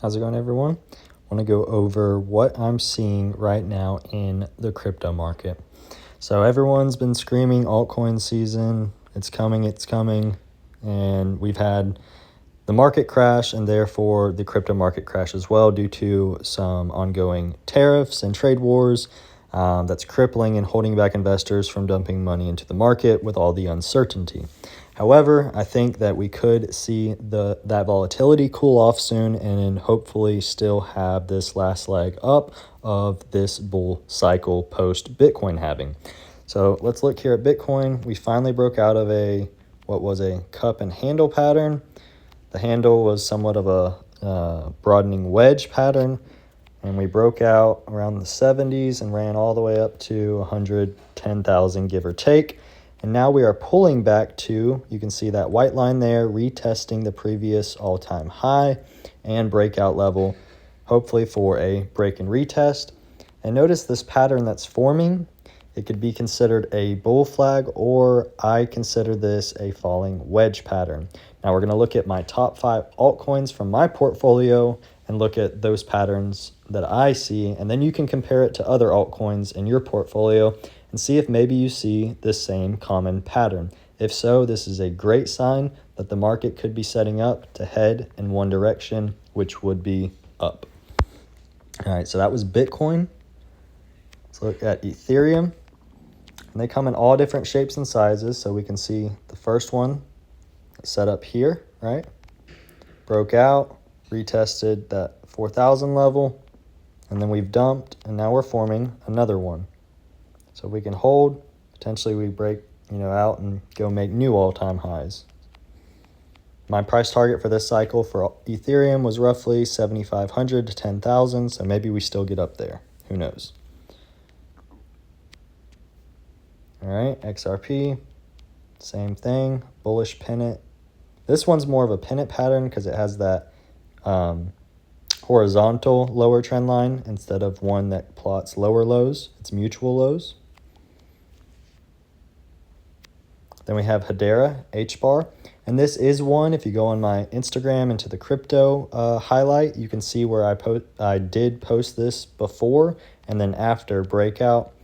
How's it going, everyone? I want to go over what I'm seeing right now in the crypto market. So everyone's been screaming altcoin season. It's coming. And we've had the market crash and therefore the crypto market crash as well due to some ongoing tariffs and trade wars that's crippling and holding back investors from dumping money into the market with all the uncertainty. However, I think that we could see that volatility cool off soon and then hopefully still have this last leg up of this bull cycle post Bitcoin halving. So let's look here at Bitcoin. We finally broke out of what was a cup and handle pattern. The handle was somewhat of a broadening wedge pattern, and we broke out around the 70s and ran all the way up to 110,000, give or take. And now we are pulling back to, you can see that white line there, retesting the previous all-time high and breakout level, hopefully for a break and retest. And notice this pattern that's forming. It could be considered a bull flag, or I consider this a falling wedge pattern. Now we're going to look at my top 5 altcoins from my portfolio and look at those patterns that I see, and then you can compare it to other altcoins in your portfolio and see if maybe you see this same common pattern. If so, this is a great sign that the market could be setting up to head in one direction, which would be up. All right, so that was Bitcoin. Let's look at Ethereum. And they come in all different shapes and sizes, so we can see the first one set up here, right? Broke out, retested that 4,000 level, and then we've dumped, and now we're forming another one. So we can hold, potentially we break out and go make new all-time highs. My price target for this cycle for Ethereum was roughly 7,500 to 10,000, so maybe we still get up there. Who knows? All right, XRP, same thing, bullish pennant. This one's more of a pennant pattern because it has that horizontal lower trend line instead of one that plots lower lows. It's mutual lows. Then we have Hedera, H-bar. And this is one, if you go on my Instagram into the crypto highlight, you can see where I did post this before and then after breakout.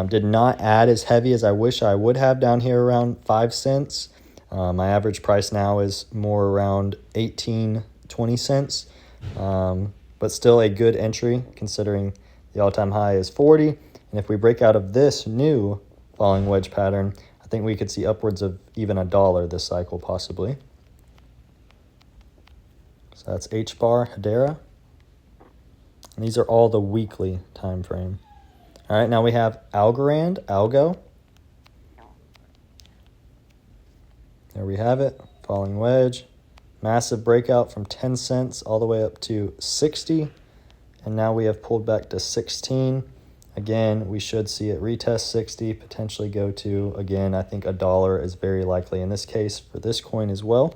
Did not add as heavy as I wish I would have down here around 5 cents. My average price now is more around 18, 20 cents, but still a good entry considering the all-time high is 40. And if we break out of this new falling wedge pattern, I think we could see upwards of even $1 this cycle possibly. So that's H-bar, Hedera. And these are all the weekly time frame. All right, now we have Algorand, Algo. There we have it, falling wedge. Massive breakout from 10 cents all the way up to 60. And now we have pulled back to 16. Again, we should see it retest 60, potentially go to, again, I think $1 is very likely in this case for this coin as well.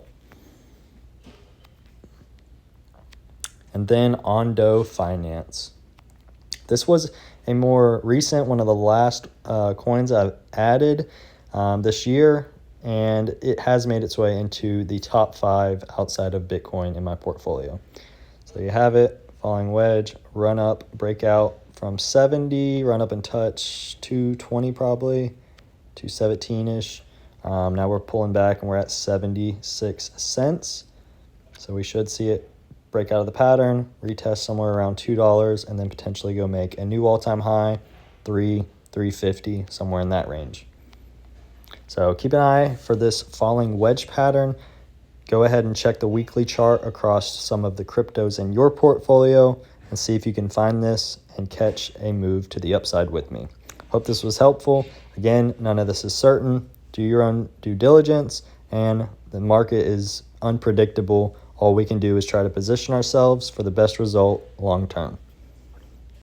And then Ondo Finance. This was a more recent, one of the last coins I've added this year, and it has made its way into the top 5 outside of Bitcoin in my portfolio. So you have it, falling wedge, run up, breakout from 70, run up and touch 220 probably, 217-ish. Now we're pulling back and we're at 76 cents. So we should see it break out of the pattern, retest somewhere around $2, and then potentially go make a new all-time high, $3.50, somewhere in that range. So keep an eye for this falling wedge pattern. Go ahead and check the weekly chart across some of the cryptos in your portfolio and see if you can find this and catch a move to the upside with me. Hope this was helpful. Again, none of this is certain. Do your own due diligence, and the market is unpredictable. All we can do is try to position ourselves for the best result long term.